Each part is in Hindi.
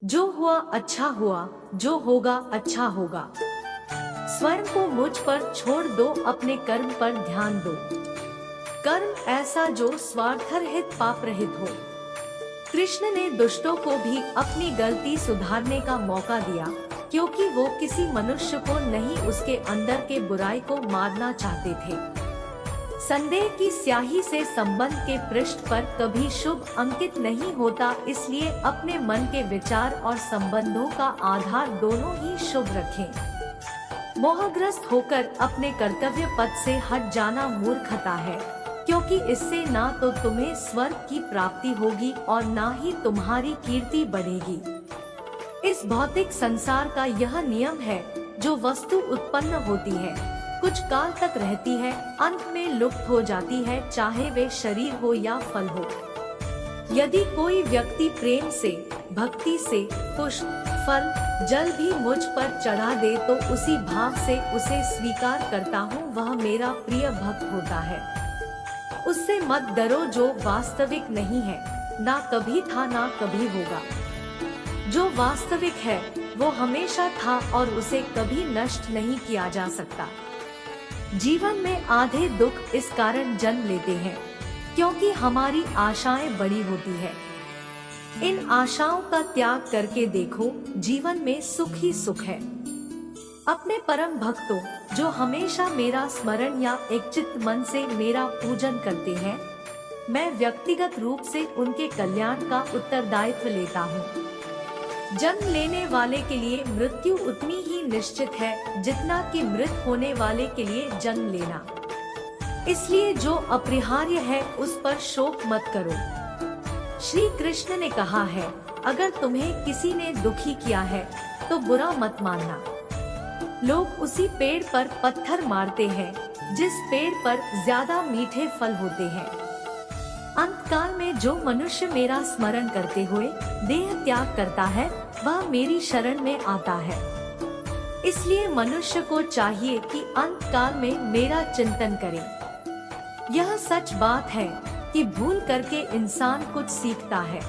जो हुआ अच्छा हुआ, जो होगा अच्छा होगा। स्वयं को मुझ पर छोड़ दो, अपने कर्म पर ध्यान दो। कर्म ऐसा जो स्वार्थरहित पाप रहित हो। कृष्ण ने दुष्टों को भी अपनी गलती सुधारने का मौका दिया, क्योंकि वो किसी मनुष्य को नहीं, उसके अंदर के बुराई को मारना चाहते थे। संदेह की स्याही से संबंध के पृष्ठ पर कभी शुभ अंकित नहीं होता, इसलिए अपने मन के विचार और संबंधों का आधार दोनों ही शुभ रखें। मोहग्रस्त होकर अपने कर्तव्य पथ से हट जाना मूर्खता है, क्योंकि इससे ना तो तुम्हें स्वर्ग की प्राप्ति होगी और ना ही तुम्हारी कीर्ति बढ़ेगी। इस भौतिक संसार का यह नियम है, जो वस्तु उत्पन्न होती है, कुछ काल तक रहती है, अंत में लुप्त हो जाती है, चाहे वे शरीर हो या फल हो। यदि कोई व्यक्ति प्रेम से, भक्ति से पुष्प, फल, जल भी मुझ पर चढ़ा दे तो उसी भाव से उसे स्वीकार करता हूँ, वह मेरा प्रिय भक्त होता है। उससे मत डरो जो वास्तविक नहीं है, ना कभी था ना कभी होगा। जो वास्तविक है वो हमेशा था और उसे कभी नष्ट नहीं किया जा सकता। जीवन में आधे दुख इस कारण जन्म लेते हैं, क्योंकि हमारी आशाएं बड़ी होती है। इन आशाओं का त्याग करके देखो, जीवन में सुख ही सुख है। अपने परम भक्तों, जो हमेशा मेरा स्मरण या एक चित्त मन से मेरा पूजन करते हैं, मैं व्यक्तिगत रूप से उनके कल्याण का उत्तरदायित्व लेता हूँ। जन्म लेने वाले के लिए मृत्यु उतनी ही निश्चित है जितना कि मृत होने वाले के लिए जन्म लेना। इसलिए जो अपरिहार्य है उस पर शोक मत करो। श्री कृष्ण ने कहा है, अगर तुम्हें किसी ने दुखी किया है तो बुरा मत मानना। लोग उसी पेड़ पर पत्थर मारते हैं जिस पेड़ पर ज्यादा मीठे फल होते हैं। अंतकाल में जो मनुष्य मेरा स्मरण करते हुए देह त्याग करता है, वह मेरी शरण में आता है। इसलिए मनुष्य को चाहिए कि अंतकाल में मेरा चिंतन करे। यह सच बात है कि भूल करके इंसान कुछ सीखता है,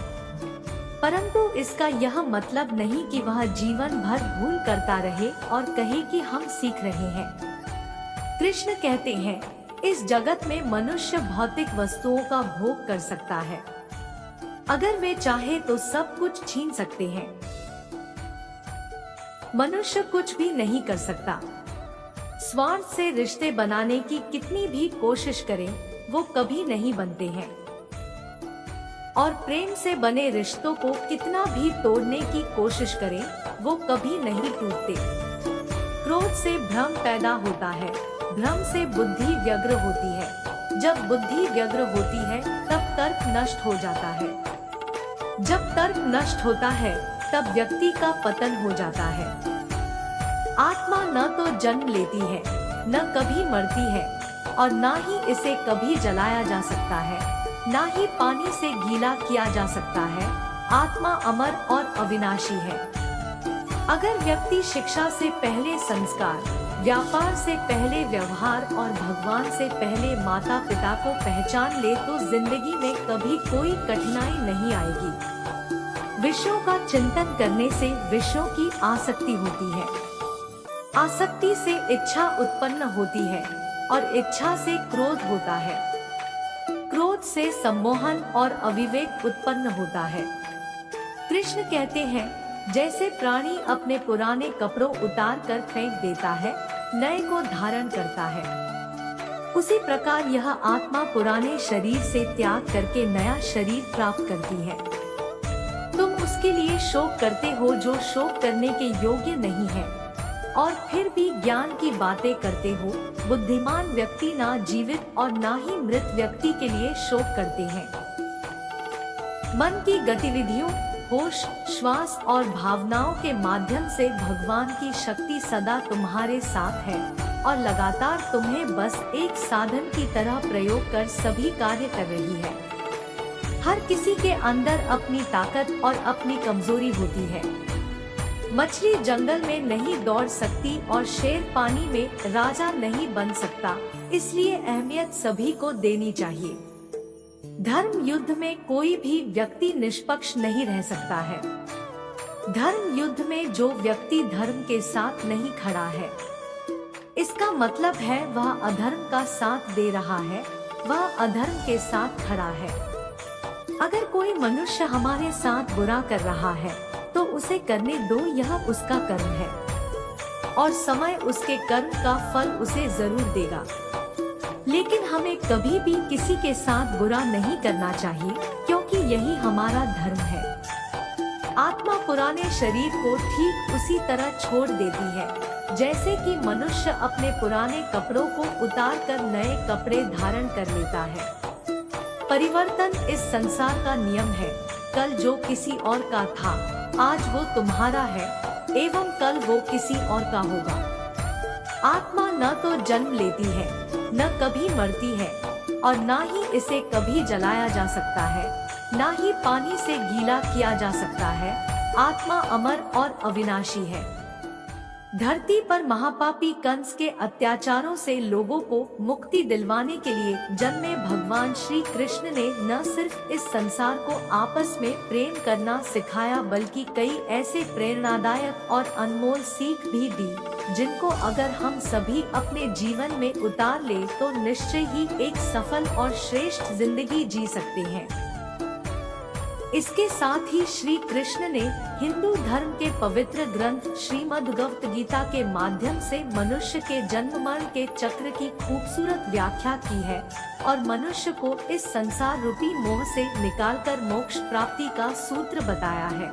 परंतु इसका यह मतलब नहीं कि वह जीवन भर भूल करता रहे और कहे कि हम सीख रहे हैं। कृष्ण कहते हैं, इस जगत में मनुष्य भौतिक वस्तुओं का भोग कर सकता है। अगर वे चाहे तो सब कुछ छीन सकते हैं। मनुष्य कुछ भी नहीं कर सकता। स्वार्थ से रिश्ते बनाने की कितनी भी कोशिश करें, वो कभी नहीं बनते हैं। और प्रेम से बने रिश्तों को कितना भी तोड़ने की कोशिश करें, वो कभी नहीं टूटते। क्रोध से भ्रम पैदा होता है, भ्रम से बुद्धि व्यग्र होती है, जब बुद्धि व्यग्र होती है तब तर्क नष्ट हो जाता है, जब तर्क नष्ट होता है तब व्यक्ति का पतन हो जाता है। आत्मा न तो जन्म लेती है, न कभी मरती है, और न ही इसे कभी जलाया जा सकता है, न ही पानी से गीला किया जा सकता है। आत्मा अमर और अविनाशी है। अगर व्यक्ति शिक्षा से पहले संस्कार, व्यापार से पहले व्यवहार और भगवान से पहले माता पिता को पहचान ले तो जिंदगी में कभी कोई कठिनाई नहीं आएगी। विषयों का चिंतन करने से विषयों की आसक्ति होती है, आसक्ति से इच्छा उत्पन्न होती है और इच्छा से क्रोध होता है, क्रोध से सम्मोहन और अविवेक उत्पन्न होता है। कृष्ण कहते हैं, जैसे प्राणी अपने पुराने कपड़ों उतार कर फेंक देता है, नए को धारण करता है, उसी प्रकार यह आत्मा पुराने शरीर से त्याग करके नया शरीर प्राप्त करती है। तुम उसके लिए शोक करते हो जो शोक करने के योग्य नहीं है, और फिर भी ज्ञान की बातें करते हो। बुद्धिमान व्यक्ति ना जीवित और ना ही मृत व्यक्ति के लिए शोक करते हैं। मन की गतिविधियों, होश, श्वास और भावनाओं के माध्यम से भगवान की शक्ति सदा तुम्हारे साथ है और लगातार तुम्हें बस एक साधन की तरह प्रयोग कर सभी कार्य कर रही है। हर किसी के अंदर अपनी ताकत और अपनी कमजोरी होती है। मछली जंगल में नहीं दौड़ सकती और शेर पानी में राजा नहीं बन सकता, इसलिए अहमियत सभी को देनी चाहिए। धर्म युद्ध में कोई भी व्यक्ति निष्पक्ष नहीं रह सकता है। धर्म युद्ध में जो व्यक्ति धर्म के साथ नहीं खड़ा है, इसका मतलब है वह अधर्म का साथ दे रहा है, वह अधर्म के साथ खड़ा है। अगर कोई मनुष्य हमारे साथ बुरा कर रहा है तो उसे करने दो, यह उसका कर्म है और समय उसके कर्म का फल उसे जरूर देगा। लेकिन हमें कभी भी किसी के साथ बुरा नहीं करना चाहिए, क्योंकि यही हमारा धर्म है। आत्मा पुराने शरीर को ठीक उसी तरह छोड़ देती है जैसे कि मनुष्य अपने पुराने कपड़ों को उतार कर नए कपड़े धारण कर लेता है। परिवर्तन इस संसार का नियम है। कल जो किसी और का था, आज वो तुम्हारा है एवं कल वो किसी और का होगा। आत्मा न तो जन्म लेती है, न कभी मरती है और न ही इसे कभी जलाया जा सकता है, न ही पानी से गीला किया जा सकता है। आत्मा अमर और अविनाशी है। धरती पर महापापी कंस के अत्याचारों से लोगों को मुक्ति दिलवाने के लिए जन्मे भगवान श्री कृष्ण ने न सिर्फ इस संसार को आपस में प्रेम करना सिखाया, बल्कि कई ऐसे प्रेरणादायक और अनमोल सीख भी दी जिनको अगर हम सभी अपने जीवन में उतार ले तो निश्चय ही एक सफल और श्रेष्ठ जिंदगी जी सकते हैं। इसके साथ ही श्री कृष्ण ने हिंदू धर्म के पवित्र ग्रंथ श्रीमद्भगवत गीता के माध्यम से मनुष्य के जन्म मरण के चक्र की खूबसूरत व्याख्या की है और मनुष्य को इस संसार रूपी मोह से निकालकर मोक्ष प्राप्ति का सूत्र बताया है।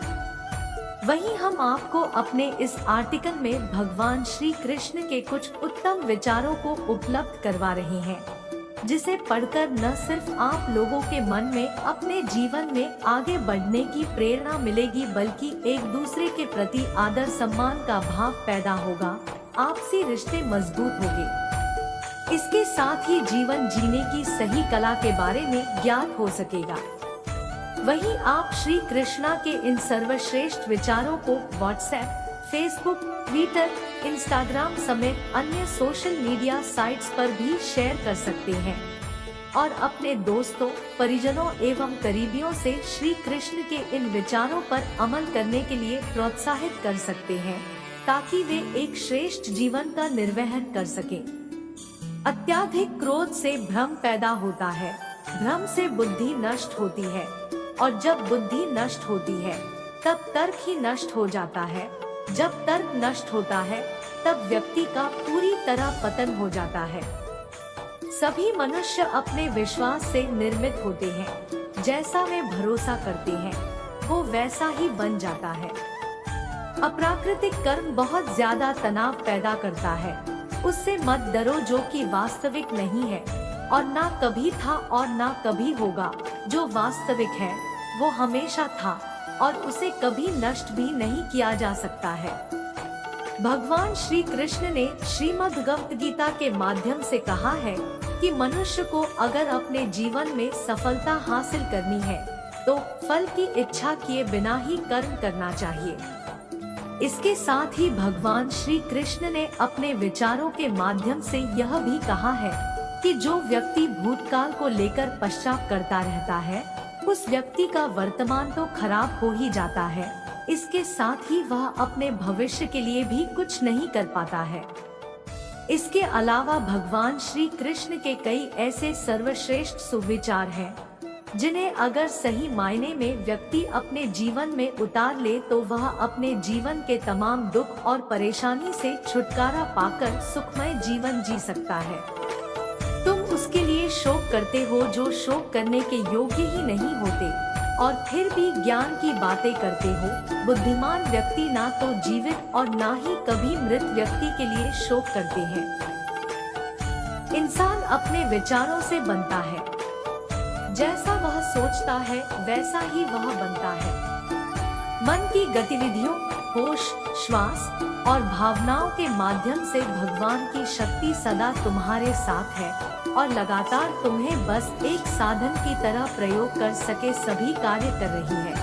वहीं हम आपको अपने इस आर्टिकल में भगवान श्री कृष्ण के कुछ उत्तम विचारों को उपलब्ध करवा रहे हैं, जिसे पढ़कर न सिर्फ आप लोगों के मन में अपने जीवन में आगे बढ़ने की प्रेरणा मिलेगी, बल्कि एक दूसरे के प्रति आदर सम्मान का भाव पैदा होगा, आपसी रिश्ते मजबूत होंगे। इसके साथ ही जीवन जीने की सही कला के बारे में ज्ञात हो सकेगा। वहीं आप श्री कृष्णा के इन सर्वश्रेष्ठ विचारों को व्हाट्सएप, फेसबुक, ट्विटर, इंस्टाग्राम समेत अन्य सोशल मीडिया साइट्स पर भी शेयर कर सकते हैं और अपने दोस्तों, परिजनों एवं करीबियों से श्री कृष्ण के इन विचारों पर अमल करने के लिए प्रोत्साहित कर सकते हैं, ताकि वे एक श्रेष्ठ जीवन का निर्वहन कर सकें। अत्याधिक क्रोध से भ्रम पैदा होता है, भ्रम से बुद्धि नष्ट होती है और जब बुद्धि नष्ट होती है तब तर्क ही नष्ट हो जाता है। जब तर्क नष्ट होता है तब व्यक्ति का पूरी तरह पतन हो जाता है। सभी मनुष्य अपने विश्वास से निर्मित होते हैं। जैसा वे भरोसा करते हैं वो वैसा ही बन जाता है। अप्राकृतिक कर्म बहुत ज्यादा तनाव पैदा करता है। उससे मत डरो जो कि वास्तविक नहीं है और ना कभी था और ना कभी होगा। जो वास्तविक है वो हमेशा था और उसे कभी नष्ट भी नहीं किया जा सकता है। भगवान श्री कृष्ण ने श्रीमद्भगवत गीता के माध्यम से कहा है कि मनुष्य को अगर अपने जीवन में सफलता हासिल करनी है तो फल की इच्छा किए बिना ही कर्म करना चाहिए। इसके साथ ही भगवान श्री कृष्ण ने अपने विचारों के माध्यम से यह भी कहा है कि जो व्यक्ति भूतकाल को लेकर पश्चाताप करता रहता है उस व्यक्ति का वर्तमान तो खराब हो ही जाता है, इसके साथ ही वह अपने भविष्य के लिए भी कुछ नहीं कर पाता है। इसके अलावा भगवान श्री कृष्ण के कई ऐसे सर्वश्रेष्ठ सुविचार हैं जिन्हें अगर सही मायने में व्यक्ति अपने जीवन में उतार ले तो वह अपने जीवन के तमाम दुख और परेशानी से छुटकारा पाकर सुखमय जीवन जी सकता है। तुम उसके लिए शोक करते हो जो शोक करने के योग्य ही नहीं होते और फिर भी ज्ञान की बातें करते हो। बुद्धिमान व्यक्ति ना तो जीवित और ना ही कभी मृत व्यक्ति के लिए शोक करते हैं। इंसान अपने विचारों से बनता है, जैसा वह सोचता है वैसा ही वह बनता है। मन की गतिविधियों, होश, श्वास और भावनाओं के माध्यम से भगवान की शक्ति सदा तुम्हारे साथ है और लगातार तुम्हें बस एक साधन की तरह प्रयोग कर सके सभी कार्य कर रही है।